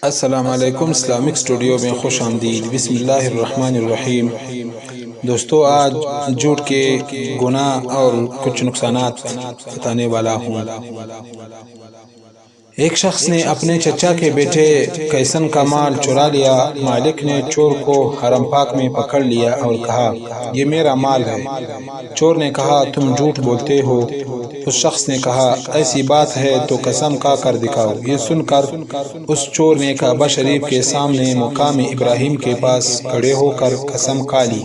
السلام علیکم، Islamic studio میں خوش آمدید۔ بسم اللہ الرحمن الرحیم۔ دوستو، آج جھوٹ کے گناہ اور کچھ نقصانات بتانے والا ہوں۔ ایک شخص نے اپنے چچا کے بیٹے کیسن کا مال چرا لیا۔ مالک نے چور کو حرم پاک میں پکڑ لیا اور کہا، یہ میرا مال ہے۔ چور نے کہا، تم جھوٹ بولتے ہو۔ اس شخص نے کہا، ایسی بات ہے تو قسم کھا کر دکھاؤ۔ یہ سن کر اس چور نے کعبہ شریف کے سامنے مقام ابراہیم کے پاس کھڑے ہو کر قسم کھا لی۔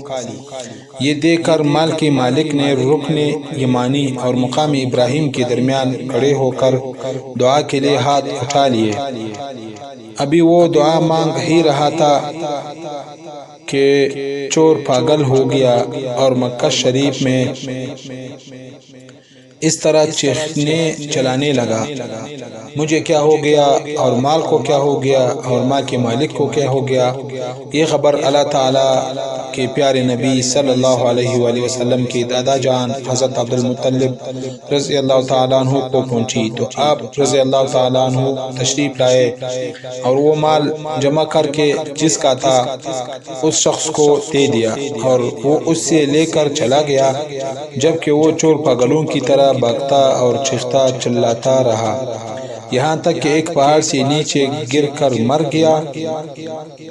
یہ دیکھ کر مال کے مالک نے رکن یمانی اور مقام ابراہیم کے درمیان کھڑے ہو کر دعا کے لیے ہاتھ اٹھا لیے۔ ابھی وہ دعا مانگ ہی رہا تھا کہ چور پاگل ہو گیا اور مکہ شریف میں اس طرح چیخنے چلانے لگا، مجھے کیا ہو گیا اور مال کو کیا ہو گیا اور مال کے مالک کو کیا ہو گیا۔ یہ خبر اللہ تعالیٰ کے پیارے نبی صلی اللہ علیہ وآلہ وسلم کے دادا جان حضرت عبد المطلب رضی اللہ تعالیٰ عنہ کو پہنچی تو آپ رضی اللہ تعالیٰ عنہ تشریف لائے اور وہ مال جمع کر کے جس کا تھا اس شخص کو دے دیا اور وہ اس سے لے کر چلا گیا، جبکہ وہ چور پاگلوں کی طرح بھاگتا اور چیختا چلاتا رہا، یہاں تک کہ ایک پہاڑ سے نیچے گر کر مر گیا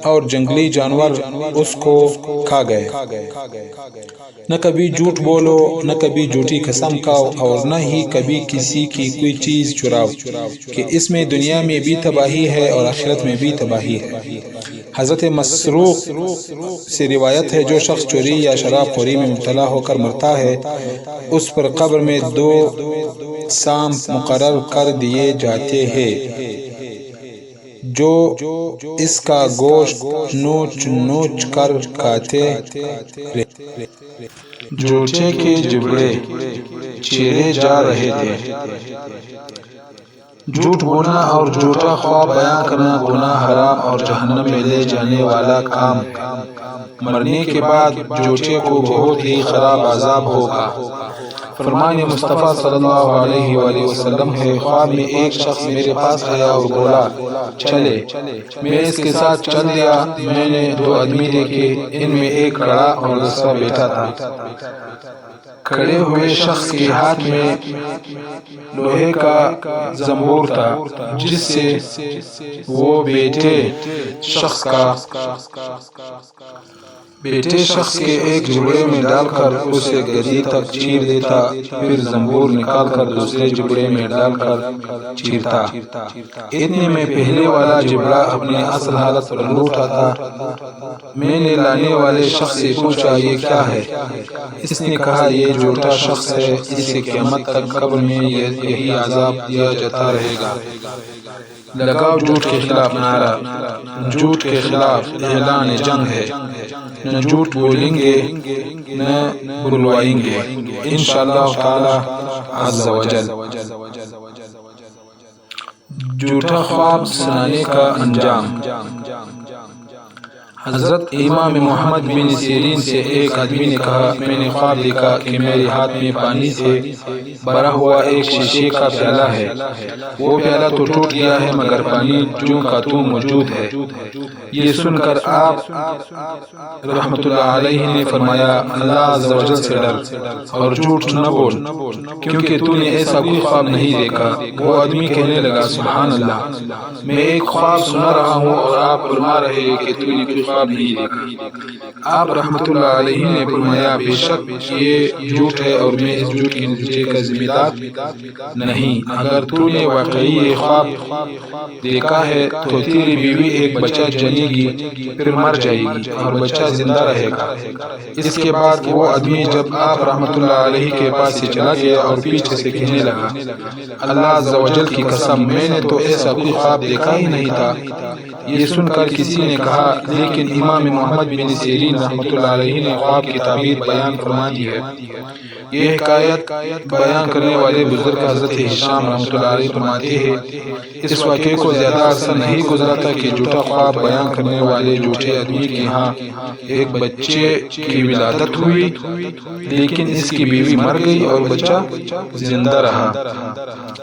اور جنگلی جانور اس کو کھا گئے۔ نہ کبھی جھوٹ بولو، نہ کبھی جھوٹی قسم کھاؤ اور نہ ہی کبھی کسی کی کوئی چیز چراؤ، کہ اس میں دنیا میں بھی تباہی ہے اور آخرت میں بھی تباہی ہے۔ حضرت مسروق سے روایت ہے، جو شخص چوری یا شراب خوری میں مبتلا ہو کر مرتا ہے، اس پر قبر میں 2 سانپ مقرر کر دیے جاتے ہیں جو اس کا گوشت نوچ نوچ کر کھاتے رہتے۔ جھوٹے کے جبڑے چیرے جا رہے تھے۔ جھوٹ بولنا اور جھوٹا خواب بیان کرنا گناہ، حرام اور جہنم میں لے جانے والا کام۔ مرنے کے بعد جھوٹے کو بہت ہی خراب عذاب ہوگا۔ فرمان مصطفیٰ صلی اللہ علیہ وآلہ وسلم ہے، خواب میں ایک شخص میرے پاس آیا اور بولا، چلے۔ میں اس کے ساتھ چل دیا۔ میں نے 2 آدمی دیکھے، ان میں ایک کھڑا اور دوسرا بیٹھا تھا۔ کھڑے ہوئے شخص کے ہاتھ میں لوہے کا زنبور تھا، جس سے وہ بیٹھے شخص کے ایک جبڑے میں ڈال کر اسے گدی تک چیر دیتا، پھر زنبور نکال کر دوسرے جبڑے میں ڈال کر چیرتا۔ اتنے میں پہلے والا جبڑا اپنی اصل حالت پر لوٹ آتا۔ میں نے لانے والے شخص سے پوچھا، یہ کیا ہے؟ اس نے کہا، یہ جھوٹا شخص ہے، اسے قیامت تک قبر میں یہی عذاب دیا جاتا رہے گا۔ لگاؤ جھوٹ کے خلاف نعرہ۔ جھوٹ کے خلاف اعلان جنگ ہے۔ نہ جھوٹ بولیں گے، نہ بلوائیں گے، انشاءاللہ تعالی عز و جل۔ جھوٹا خواب سنانے کا انجام۔ حضرت امام محمد بن سیرین سے ایک آدمی نے کہا، میں نے خواب دیکھا کہ میرے ہاتھ میں پانی سے بھرا ہوا ایک شیشے کا پیالہ ہے۔ وہ پیالہ تو ٹوٹ گیا ہے مگر پانی جوں کا توں موجود ہے۔ یہ سن کر آپ رحمت اللہ علیہ نے فرمایا، اللہ عز و جل سے ڈر اور جھوٹ نہ بول، کیونکہ تو نے ایسا کوئی خواب نہیں دیکھا۔ وہ آدمی کہنے لگا، سبحان اللہ، میں ایک خواب سنا رہا ہوں اور آپ فرما رہے ہیں کہ تو نے کوئی خواب نہیں دیکھا۔ آپ رحمت اللہ علیہ نے فرمایا، بے شک یہ جھوٹ ہے اور میں اس جھوٹ کے نتیجے کا ذمہ دار نہیں۔ اگر تو نے واقعی یہ خواب دیکھا ہے تو تیری بیوی ایک بچہ جنے گی، پھر مر جائے گی اور بچہ زندہ رہے گا۔ اس کے بعد وہ آدمی جب آپ رحمت اللہ علیہ کے پاس سے چلا گیا اور پیچھے سے کہنے لگا، اللہ عز و جل کی قسم، میں نے تو ایسا کوئی خواب دیکھا ہی نہیں تھا۔ یہ سن کر کسی نے کہا، لیکن امام محمد بن سیرین رحمت اللہ علیہ نے خواب کی تعبیر بیان فرما دی ہے۔ یہ حکایت بیان کرنے والے بزرگ حضرت ہشام رحمت اللہ علیہ فرماتے ہیں، اس واقعے کو زیادہ عرصہ نہیں گزرا تھا کہ جھوٹا خواب بیان کرنے والے جھوٹے آدمی کے ہاں ایک بچے کی ولادت ہوئی، لیکن اس کی بیوی مر گئی اور بچہ زندہ رہا۔ ،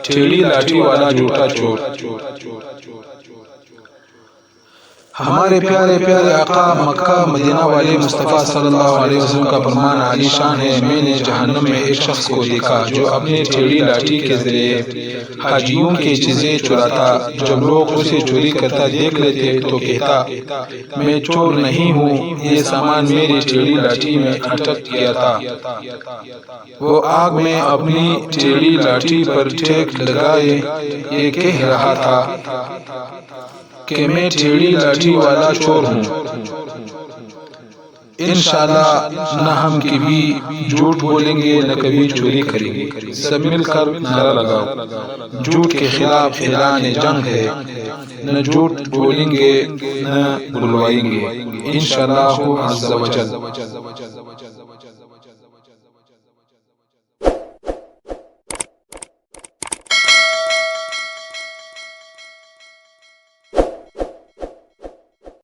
ٹھیلی لاٹھی والا جھوٹا چور۔ ہمارے پیارے پیارے آقا مکہ مدینہ والے مصطفیٰ صلی اللہ علیہ وسلم کا فرمان عالی شان ہے، میں نے جہنم میں ایک شخص کو دیکھا جو اپنے ٹیڑھی لاٹھی کے ذریعے حاجیوں کی چیزیں چراتا، جب لوگ اسے چوری کرتا دیکھ لیتے تو کہتا میں چور نہیں ہوں، یہ سامان میری ٹیڑھی لاٹھی میں اٹک گیا تھا۔ وہ آگ میں اپنی ٹیڑھی لاٹھی پر ٹیک لگائے یہ کہہ رہا تھا کہ میں ٹیڑھی لاٹھی والا چور ہوں، انشاءاللہ نہ ہم کبھی جھوٹ بولیں گے نہ کبھی چوری کریں گے۔ سب مل کر نعرہ لگاؤ، جھوٹ کے خلاف اعلان جنگ ہے، نہ جھوٹ بولیں گے نہ بلوائیں گے، انشاءاللہ عز و جل۔